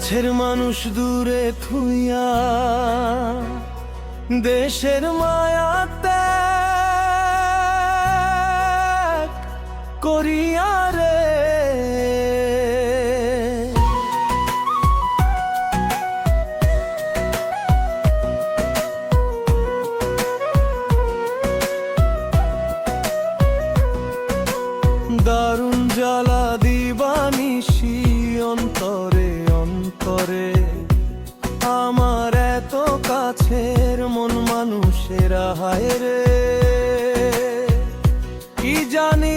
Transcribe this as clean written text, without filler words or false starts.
কাছের মানুষ দূরে থুইয়া দেশের মায়া ত্যাগ করিয়া রে দারুণ জ্বালা দিবানিশি অন্তরে অন্তরে আমার এত কাছের মন মানুষেরা হায় রে কি জানি